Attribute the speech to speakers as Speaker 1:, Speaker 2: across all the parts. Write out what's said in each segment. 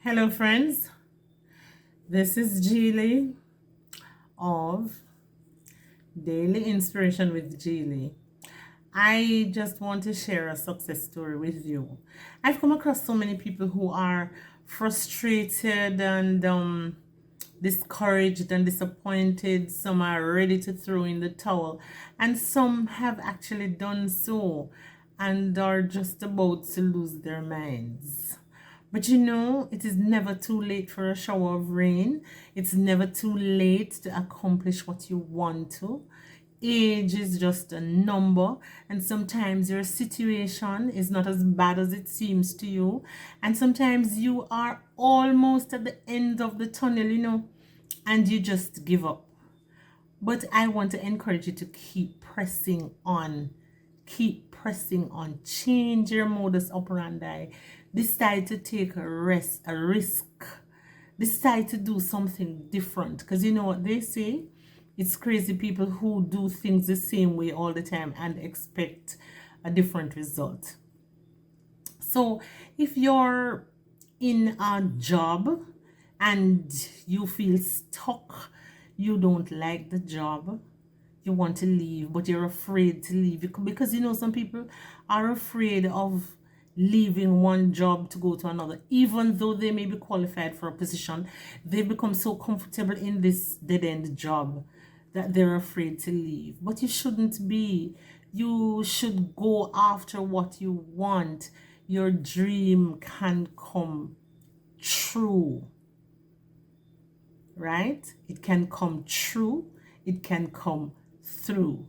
Speaker 1: Hello, friends. This is Geely of Daily Inspiration with Geely. I just want to share a success story with you. I've come across so many people who are frustrated and discouraged and disappointed. Some are ready to throw in the towel, and some have actually done so and are just about to lose their minds. But it is never too late for a shower of rain. It's never too late to accomplish what you want to. Age is just a number, and sometimes your situation is not as bad as it seems to you. And sometimes you are almost at the end of the tunnel, and you just give up. But I want to encourage you to keep pressing on. Keep pressing on. Change your modus operandi. Decide to take a risk. Decide to do something different. Because you know what they say? It's crazy people who do things the same way all the time and expect a different result. So if you're in a job and you feel stuck, you don't like the job, you want to leave, but you're afraid to leave because some people are afraid of leaving one job to go to another, even though they may be qualified for a position. They become so comfortable in this dead-end job that they're afraid to leave. But you shouldn't be. You should go after what you want. Your dream can come true, right? It can come true. It can come through.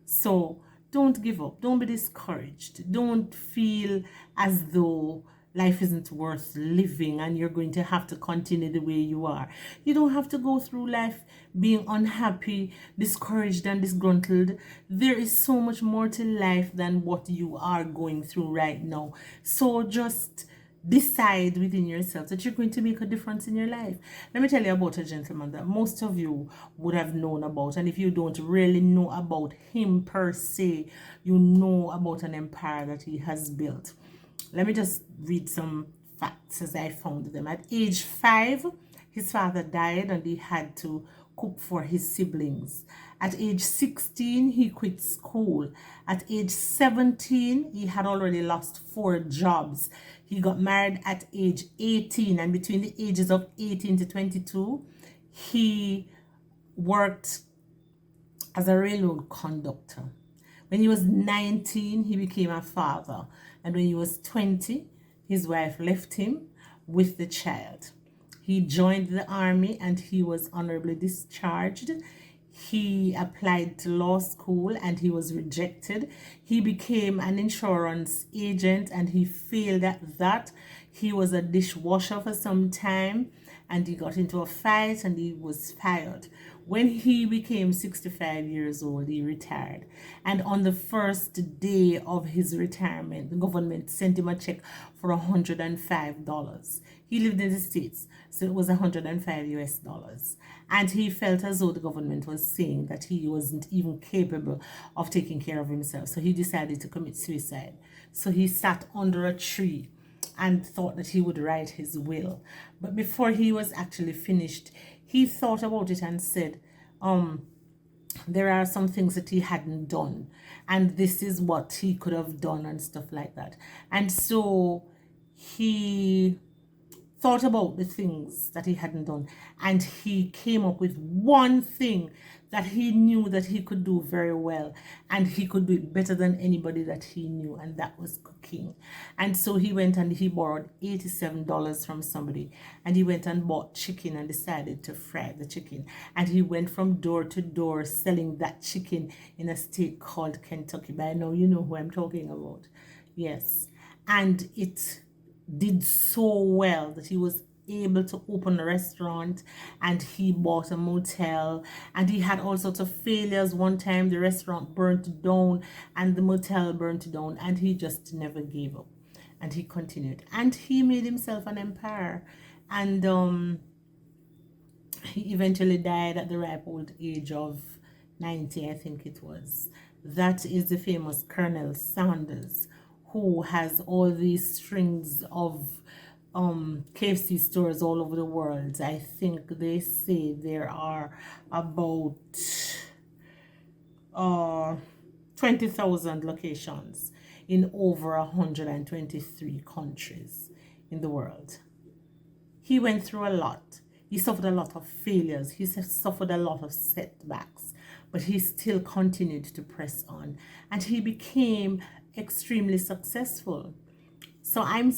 Speaker 1: So don't give up. Don't be discouraged. Don't feel as though life isn't worth living and you're going to have to continue the way you are. You don't have to go through life being unhappy, discouraged, and disgruntled. There is so much more to life than what you are going through right now. So just decide within yourself that you're going to make a difference in your life. Let me tell you about a gentleman that most of you would have known about. And if you don't really know about him per se, you know about an empire that he has built. Let me just read some facts as I found them. At age 5, his father died and he had to cook for his siblings. At age 16, he quit school. At age 17, he had already lost 4 jobs. He got married at age 18, and between the ages of 18 to 22, he worked as a railroad conductor. When he was 19, he became a father. And when he was 20, his wife left him with the child. He joined the army and he was honorably discharged. He applied to law school and he was rejected. He became an insurance agent and he failed at that. He was a dishwasher for some time and he got into a fight and he was fired. When he became 65 years old, he retired. And on the first day of his retirement, the government sent him a check for $105. He lived in the States, so it was 105 US dollars. And he felt as though the government was saying that he wasn't even capable of taking care of himself. So he decided to commit suicide. So he sat under a tree and thought that he would write his will. But before he was actually finished, he thought about it and said, there are some things that he hadn't done, and this is what he could have done and stuff like that. And so he thought about the things that he hadn't done, and he came up with one thing that he knew that he could do very well, and he could do it better than anybody that he knew, and that was cooking. And so he went and he borrowed $87 from somebody, and he went and bought chicken and decided to fry the chicken. And he went from door to door selling that chicken in a state called Kentucky. By now you know who I'm talking about. Yes. And it did so well that he was able to open a restaurant, and he bought a motel, and he had all sorts of failures. One time the restaurant burnt down and the motel burnt down, and he just never gave up and he continued, and he made himself an empire. And he eventually died at the ripe old age of 90, I think it was. That is the famous Colonel Sanders, who has all these strings of KFC stores all over the world. I think they say there are about 20,000 locations in over 123 countries in the world. He went through a lot. He suffered a lot of failures. He suffered a lot of setbacks, but he still continued to press on, and he became extremely successful. So I'm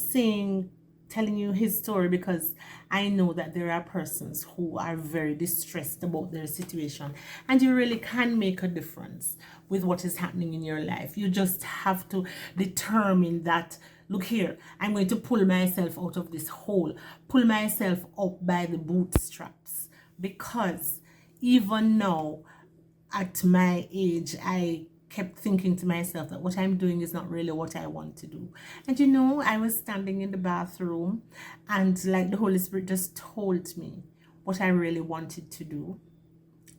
Speaker 1: telling you his story because I know that there are persons who are very distressed about their situation, and you really can make a difference with what is happening in your life. You just have to determine that, look here, I'm going to pull myself out of this hole, pull myself up by the bootstraps, because even now at my age, I kept thinking to myself that what I'm doing is not really what I want to do. And I was standing in the bathroom, and like the Holy Spirit just told me what I really wanted to do.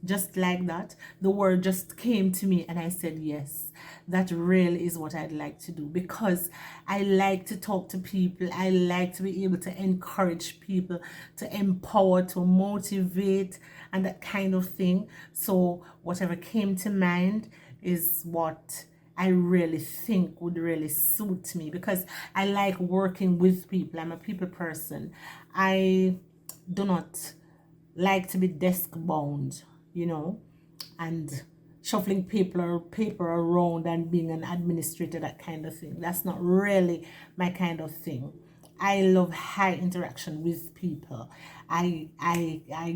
Speaker 1: Just like that, the word just came to me, and I said, yes, that really is what I'd like to do, because I like to talk to people. I like to be able to encourage people, to empower, to motivate, and that kind of thing. So whatever came to mind is what I really think would really suit me, because I like working with people. I'm a people person. I do not like to be desk bound, and shuffling paper around and being an administrator, that kind of thing. That's not really my kind of thing. I love high interaction with people. I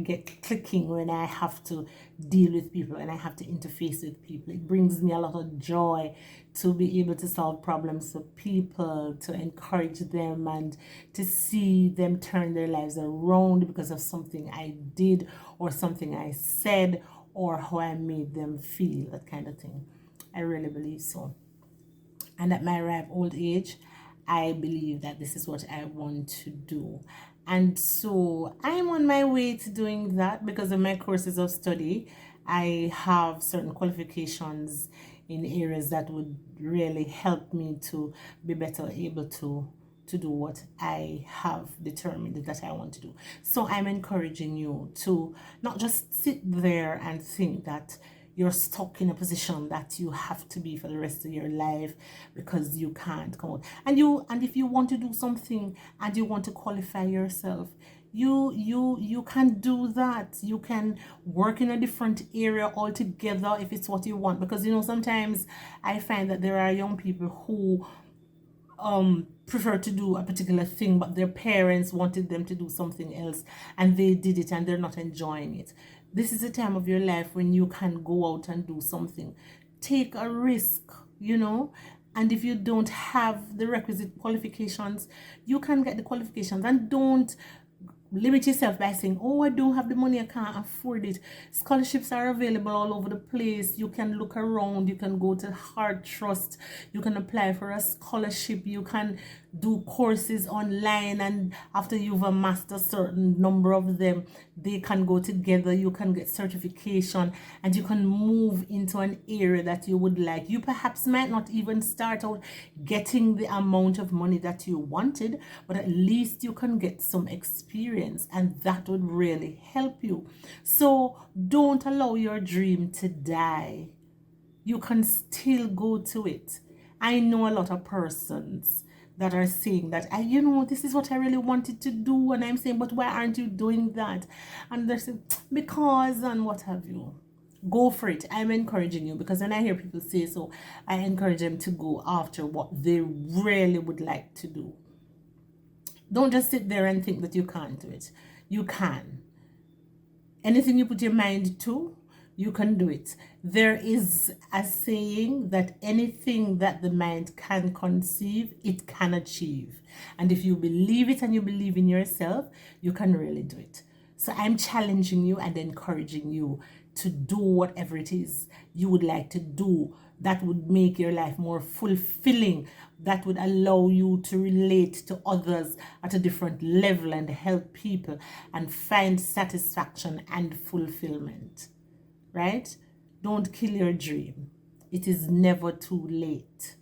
Speaker 1: get clicking when I have to deal with people and I have to interface with people. It brings me a lot of joy to be able to solve problems for people, to encourage them, and to see them turn their lives around because of something I did or something I said or how I made them feel, that kind of thing. I really believe so. And at my ripe old age, I believe that this is what I want to do. And so I'm on my way to doing that because of my courses of study. I have certain qualifications in areas that would really help me to be better able to do what I have determined that I want to do. So I'm encouraging you to not just sit there and think that you're stuck in a position that you have to be for the rest of your life because you can't come out. And if you want to do something and you want to qualify yourself, you can do that. You can work in a different area altogether if it's what you want, because sometimes I find that there are young people who prefer to do a particular thing, but their parents wanted them to do something else and they did it and they're not enjoying it. This is a time of your life when you can go out and do something. Take a risk, and if you don't have the requisite qualifications, you can get the qualifications, and don't limit yourself by saying, oh, I don't have the money, I can't afford it. Scholarships are available all over the place. You can look around, you can go to Heart Trust, you can apply for a scholarship, you can do courses online, and after you've amassed a certain number of them, they can go together, you can get certification, and you can move into an area that you would like. You perhaps might not even start out getting the amount of money that you wanted, but at least you can get some experience, and that would really help you. So don't allow your dream to die. You can still go to it. I know a lot of persons that are saying that, this is what I really wanted to do, and I'm saying, but why aren't you doing that? And they're saying, because, and what have you. Go for it. I'm encouraging you, because when I hear people say so, I encourage them to go after what they really would like to do. Don't just sit there and think that you can't do it. You can. Anything you put your mind to, you can do it. There is a saying that anything that the mind can conceive, it can achieve. And if you believe it and you believe in yourself, you can really do it. So I'm challenging you and encouraging you to do whatever it is you would like to do that would make your life more fulfilling, that would allow you to relate to others at a different level and help people and find satisfaction and fulfillment. Right? Don't kill your dream. It is never too late.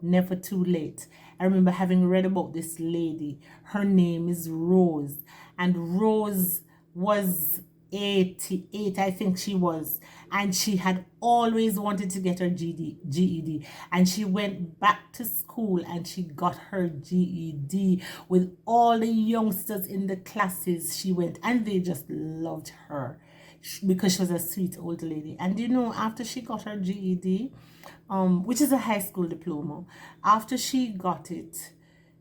Speaker 1: Never too late. I remember having read about this lady. Her name is Rose, and Rose was 88, I think she was, and she had always wanted to get her GED, and she went back to school and she got her GED with all the youngsters in the classes. She went and they just loved her because she was a sweet old lady. And you know, after she got her GED, which is a high school diploma, after she got it,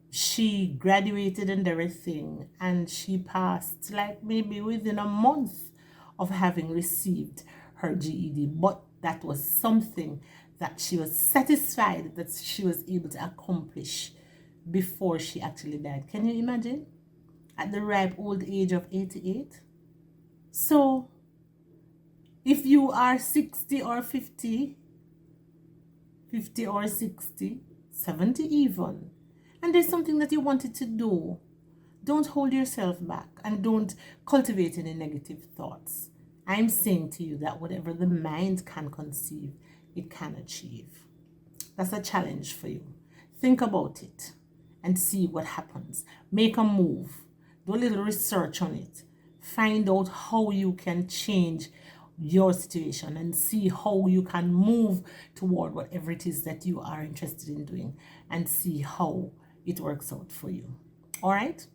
Speaker 1: she graduated and everything, and she passed like maybe within a month of having received her GED. But that was something that she was satisfied that she was able to accomplish before she actually died. Can you imagine? At the ripe old age of 88. So if you are 60 or 50 or 60, 70 even, and there's something that you wanted to do, don't hold yourself back and don't cultivate any negative thoughts. I'm saying to you that whatever the mind can conceive, it can achieve. That's a challenge for you. Think about it and see what happens. Make a move. Do a little research on it. Find out how you can change your situation and see how you can move toward whatever it is that you are interested in doing, and see how it works out for you. All right?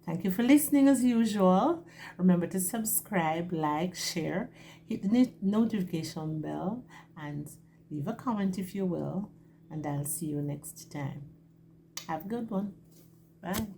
Speaker 1: Thank you for listening as usual. Remember to subscribe, like, share, hit the notification bell, and leave a comment if you will. And I'll see you next time. Have a good one. Bye.